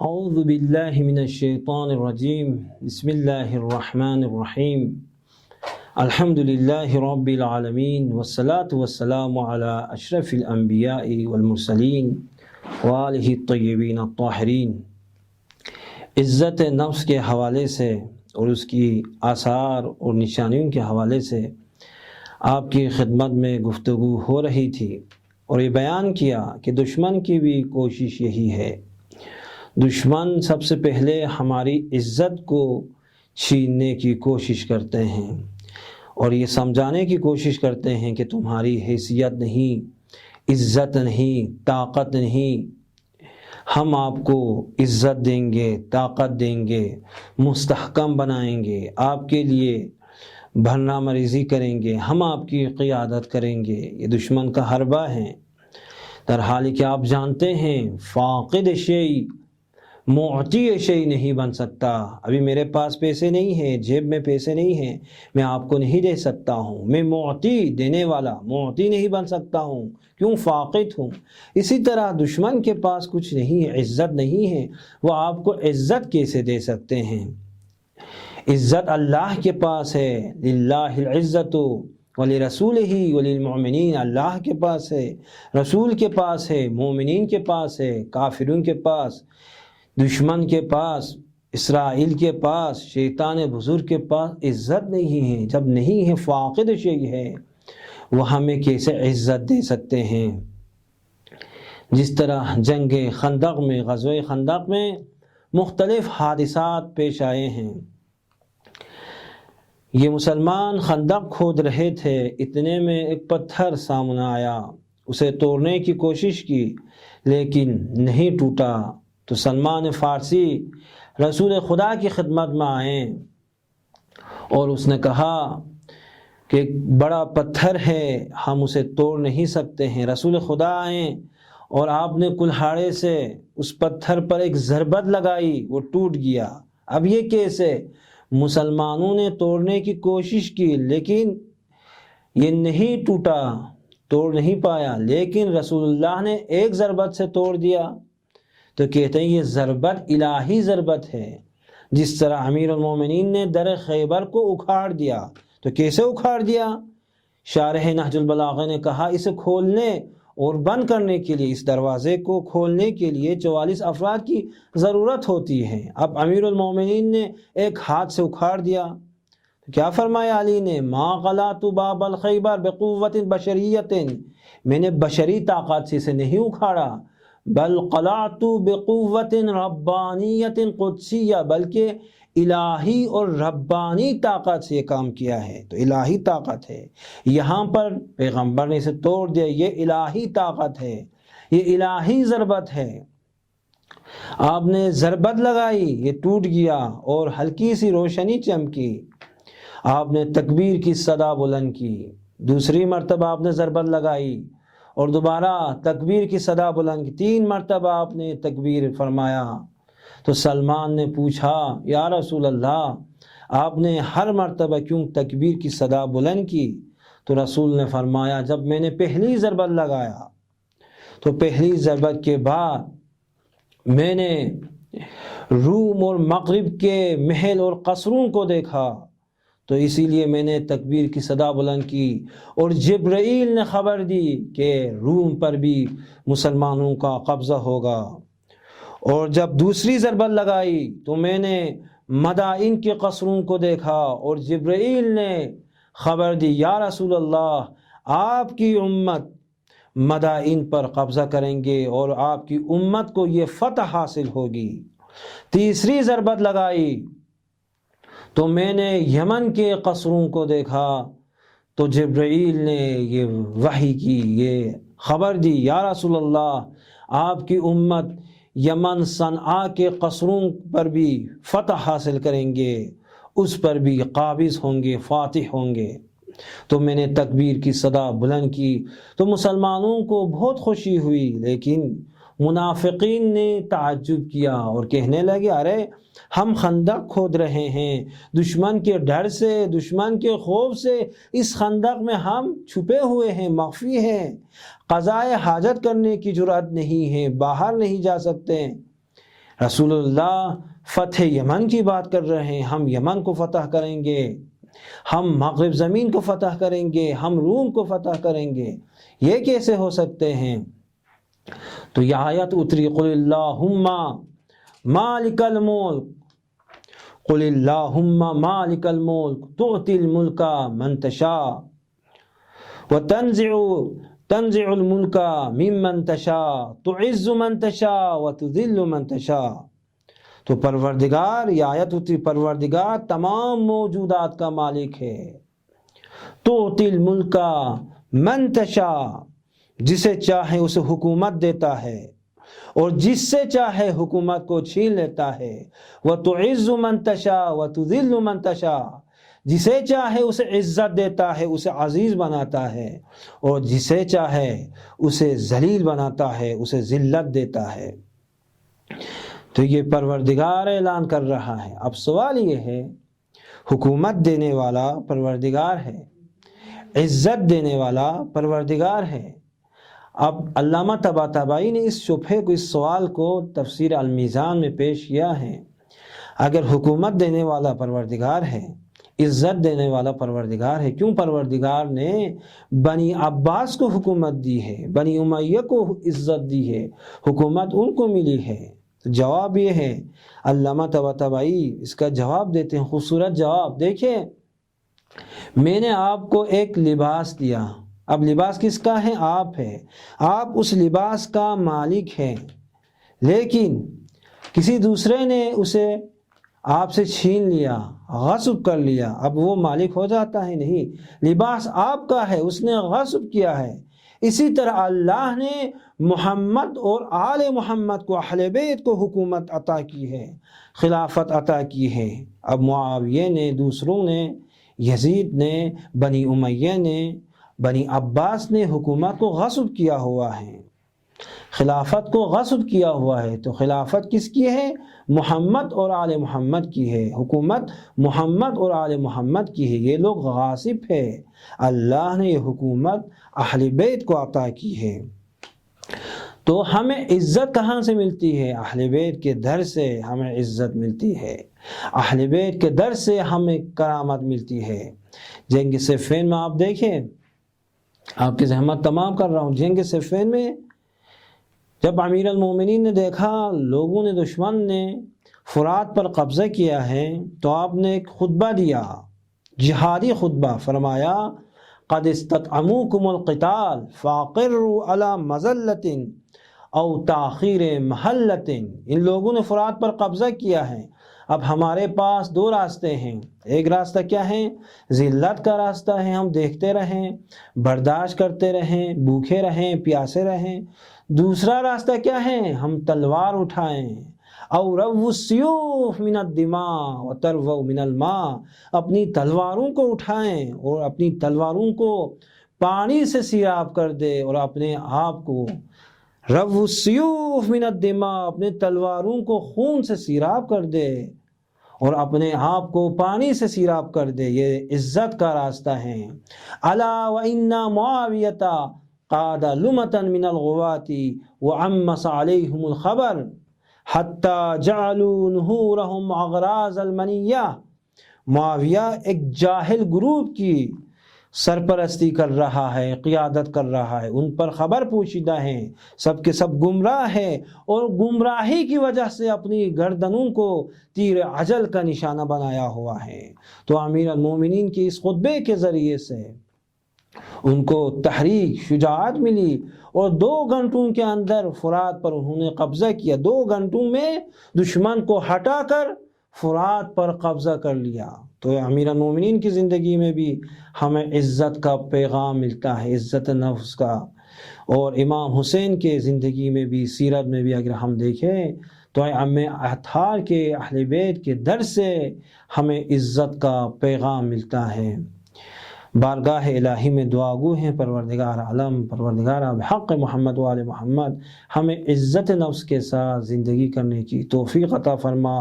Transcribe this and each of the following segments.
اعوذ باللہ من الشیطان الرجیم بسم اللہ الرحمن الرحیم الحمد للہ رب العالمین والصلاة والسلام علی اشرف الانبیاء والمرسلین وآلہ الطیبین الطاہرین۔ عزت نفس کے حوالے سے اور اس کی آثار اور نشانیوں کے حوالے سے آپ کی خدمت میں گفتگو ہو رہی تھی اور یہ بیان کیا کہ دشمن کی بھی کوشش یہی ہے۔ دشمن سب سے پہلے ہماری عزت کو چھیننے کی کوشش کرتے ہیں اور یہ سمجھانے کی کوشش کرتے ہیں کہ تمہاری حیثیت نہیں، عزت نہیں، طاقت نہیں، ہم آپ کو عزت دیں گے، طاقت دیں گے، مستحکم بنائیں گے، آپ کے لیے برنامہ ریزی کریں گے، ہم آپ کی قیادت کریں گے۔ یہ دشمن کا حربہ ہے، در حال کہ آپ جانتے ہیں فاقد شیء معطی شیء نہیں بن سکتا۔ ابھی میرے پاس پیسے نہیں ہیں، جیب میں پیسے نہیں ہیں، میں آپ کو نہیں دے سکتا ہوں، میں معطی، دینے والا، معطی نہیں بن سکتا ہوں، کیوں؟ فاقد ہوں۔ اسی طرح دشمن کے پاس کچھ نہیں ہے، عزت نہیں ہے، وہ آپ کو عزت کیسے دے سکتے ہیں؟ عزت اللہ کے پاس ہے، للہ العزت ولرسولہ وللمؤمنین، اللہ کے پاس ہے، رسول کے پاس ہے، مومنین کے پاس ہے، کافرون کے پاس، دشمن کے پاس، اسرائیل کے پاس، شیطان بزرگ کے پاس عزت نہیں ہے۔ جب نہیں ہے، فاقد شیء ہے، وہ ہمیں کیسے عزت دے سکتے ہیں؟ جس طرح جنگ خندق میں، غزوہ خندق میں مختلف حادثات پیش آئے ہیں۔ یہ مسلمان خندق کھود رہے تھے، اتنے میں ایک پتھر سامنے آیا، اسے توڑنے کی کوشش کی لیکن نہیں ٹوٹا، تو سلمان فارسی رسول خدا کی خدمت میں آئے اور اس نے کہا کہ ایک بڑا پتھر ہے، ہم اسے توڑ نہیں سکتے ہیں۔ رسول خدا آئے اور آپ نے کلہاڑے سے اس پتھر پر ایک ضربت لگائی، وہ ٹوٹ گیا۔ اب یہ کیسے؟ مسلمانوں نے توڑنے کی کوشش کی لیکن یہ نہیں ٹوٹا، توڑ نہیں پایا، لیکن رسول اللہ نے ایک ضربت سے توڑ دیا۔ تو کہتے ہیں یہ ضربت الہی ضربت ہے۔ جس طرح امیر المومنین نے در خیبر کو اکھاڑ دیا، تو کیسے اکھاڑ دیا؟ شارح نہج البلاغہ نے کہا اسے کھولنے اور بند کرنے کے لیے، اس دروازے کو کھولنے کے لیے 44 افراد کی ضرورت ہوتی ہے۔ اب امیر المومنین نے ایک ہاتھ سے اکھاڑ دیا، تو کیا فرمایا علی نے؟ ما غلات باب الخیبر بقوت بشریت، میں نے بشری طاقت سے اسے نہیں اکھاڑا، بل قلعت بقوت ربانیت قدسیہ، بلکہ الہی اور ربانی طاقت سے یہ کام کیا ہے۔ تو الہی طاقت ہے، یہاں پر پیغمبر نے اسے توڑ دیا، یہ الہی طاقت ہے، یہ الہی ضربت ہے۔ آپ نے ضربت لگائی، یہ ٹوٹ گیا اور ہلکی سی روشنی چمکی۔ آپ نے تکبیر کی صدا بلند کی، دوسری مرتبہ آپ نے ضربت لگائی اور دوبارہ تکبیر کی صدا بلند کی، 3 مرتبہ آپ نے تکبیر فرمایا۔ تو سلمان نے پوچھا یا رسول اللہ، آپ نے ہر مرتبہ کیوں تکبیر کی صدا بلند کی؟ تو رسول نے فرمایا جب میں نے پہلی ضربت لگایا تو پہلی ضربت کے بعد میں نے روم اور مغرب کے محل اور قصروں کو دیکھا، تو اسی لیے میں نے تکبیر کی صدا بلند کی، اور جبرائیل نے خبر دی کہ روم پر بھی مسلمانوں کا قبضہ ہوگا۔ اور جب دوسری ضربت لگائی تو میں نے مدائن کے قصروں کو دیکھا اور جبرائیل نے خبر دی یا رسول اللہ، آپ کی امت مدائن پر قبضہ کریں گے اور آپ کی امت کو یہ فتح حاصل ہوگی۔ تیسری ضربت لگائی تو میں نے یمن کے قصروں کو دیکھا، تو جبرائیل نے یہ وحی کی، یہ خبر دی یا رسول اللہ، آپ کی امت یمن صنعاء کے قصروں پر بھی فتح حاصل کریں گے، اس پر بھی قابض ہوں گے، فاتح ہوں گے۔ تو میں نے تکبیر کی صدا بلند کی تو مسلمانوں کو بہت خوشی ہوئی، لیکن منافقین نے تعجب کیا اور کہنے لگے ارے ہم خندق کھود رہے ہیں، دشمن کے ڈر سے، دشمن کے خوف سے اس خندق میں ہم چھپے ہوئے ہیں، مخفی ہیں، قضائے حاجت کرنے کی جرأت نہیں ہے، باہر نہیں جا سکتے۔ رسول اللہ فتح یمن کی بات کر رہے ہیں، ہم یمن کو فتح کریں گے، ہم مغرب زمین کو فتح کریں گے، ہم روم کو فتح کریں گے، یہ کیسے ہو سکتے ہیں؟ تو یہ آیت اتری، قل اللہم مالک الملک، قل اللہم مالک الملک تؤتی الملک من تشاء تنزع الملک ممن تشاء تعز من تشاء وتذل من تشاء۔ تو پروردگار، یہ آیت اتری، پروردگار تمام موجودات کا مالک ہے، تؤتی الملک من تشاء، جسے چاہے اسے حکومت دیتا ہے اور جس سے چاہے حکومت کو چھین لیتا ہے، وتعز من تشاء وتذل من تشاء، جسے چاہے اسے عزت دیتا ہے، اسے عزیز بناتا ہے، اور جسے چاہے اسے ذلیل بناتا ہے، اسے ذلت دیتا ہے۔ تو یہ پروردگار اعلان کر رہا ہے۔ اب سوال یہ ہے، حکومت دینے والا پروردگار ہے، عزت دینے والا پروردگار ہے۔ اب علامہ طباطبائی نے اس شبہے کو، اس سوال کو تفسیر المیزان میں پیش کیا ہے۔ اگر حکومت دینے والا پروردگار ہے، عزت دینے والا پروردگار ہے، کیوں پروردگار نے بنی عباس کو حکومت دی ہے، بنی امیہ کو عزت دی ہے، حکومت ان کو ملی ہے؟ جواب یہ ہے، علامہ طباطبائی اس کا جواب دیتے ہیں، خوبصورت جواب۔ دیکھیں، میں نے آپ کو ایک لباس دیا، اب لباس کس کا ہے؟ آپ ہے، آپ اس لباس کا مالک ہیں، لیکن کسی دوسرے نے اسے آپ سے چھین لیا، غصب کر لیا، اب وہ مالک ہو جاتا ہے؟ نہیں، لباس آپ کا ہے، اس نے غصب کیا ہے۔ اسی طرح اللہ نے محمد اور آل محمد کو، اہل بیت کو حکومت عطا کی ہے، خلافت عطا کی ہے۔ اب معاویہ نے، دوسروں نے، یزید نے، بنی امیہ نے، بنی عباس نے حکومت کو غصب کیا ہوا ہے، خلافت کو غصب کیا ہوا ہے۔ تو خلافت کس کی ہے؟ محمد اور آل محمد کی ہے، حکومت محمد اور آل محمد کی ہے۔ یہ لوگ غاصب ہے، اللہ نے یہ حکومت اہل بیت کو عطا کی ہے۔ تو ہمیں عزت کہاں سے ملتی ہے؟ اہل بیت کے در سے ہمیں عزت ملتی ہے، اہل بیت کے در سے ہمیں کرامت ملتی ہے۔ جنگ صفین میں آپ دیکھیں، آپ کی زحمت تمام کر رہا ہوں، جنگ صفین میں جب امیر المومنین نے دیکھا لوگوں نے، دشمن نے فرات پر قبضہ کیا ہے، تو آپ نے ایک خطبہ دیا، جہادی خطبہ، فرمایا قد استطعموکم القتال فاقروا علی مذلۃ او تاخیر محلۃ۔ ان لوگوں نے فرات پر قبضہ کیا ہے، اب ہمارے پاس دو راستے ہیں۔ ایک راستہ کیا ہے؟ ذلت کا راستہ ہے، ہم دیکھتے رہیں، برداشت کرتے رہیں، بھوکے رہیں، پیاسے رہیں۔ دوسرا راستہ کیا ہے؟ ہم تلوار اٹھائیں، او رو السیوف من الدماء وترو من الماء، اپنی تلواروں کو اٹھائیں اور اپنی تلواروں کو پانی سے سیراب کر دے، اور اپنے آپ کو رو السیوف من الدماء، اپنے تلواروں کو خون سے سیراب کر دے اور اپنے آپ کو پانی سے سیراب کر دے۔ یہ عزت کا راستہ ہے۔ الا وان معاویۃ قاد لمتا من الغواۃ وعمس علیہم الخبر حتی جعلوا نحورہم اغراض المنیہ۔ معاویہ ایک جاہل گروپ کی سرپرستی کر رہا ہے، قیادت کر رہا ہے، ان پر خبر پوشیدہ ہیں، سب کے سب گمراہ ہے، اور گمراہی کی وجہ سے اپنی گردنوں کو تیر اجل کا نشانہ بنایا ہوا ہے۔ تو امیر المومنین کے اس خطبے کے ذریعے سے ان کو تحریک، شجاعت ملی، اور 2 گھنٹوں کے اندر فرات پر انہوں نے قبضہ کیا۔ 2 گھنٹوں میں دشمن کو ہٹا کر فرات پر قبضہ کر لیا۔ تو امیر المومنین کی زندگی میں بھی ہمیں عزت کا پیغام ملتا ہے، عزت نفس کا۔ اور امام حسین کے زندگی میں بھی، سیرت میں بھی اگر ہم دیکھیں تو ہمیں اطہار کے، اہل بیت کے در سے ہمیں عزت کا پیغام ملتا ہے۔ بارگاہ الہی میں دعا گو ہیں، پروردگار عالم، پروردگار حق محمد و آل محمد، ہمیں عزت نفس کے ساتھ زندگی کرنے کی توفیق عطا فرما،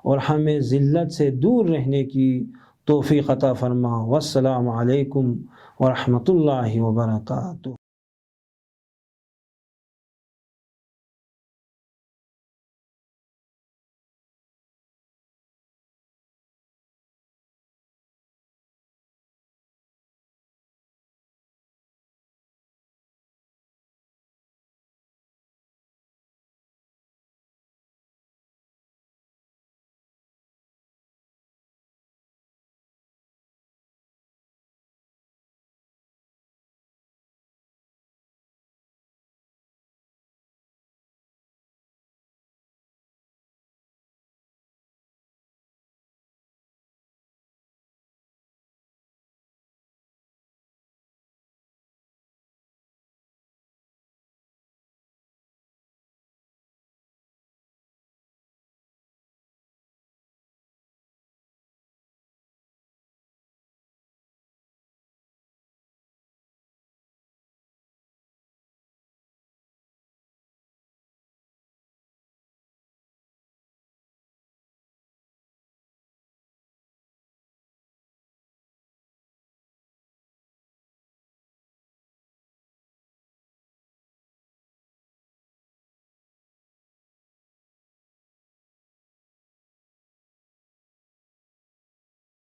اور ہمیں ذلت سے دور رہنے کی توفیق عطا فرما۔ والسلام علیکم ورحمۃ اللہ وبرکاتہ۔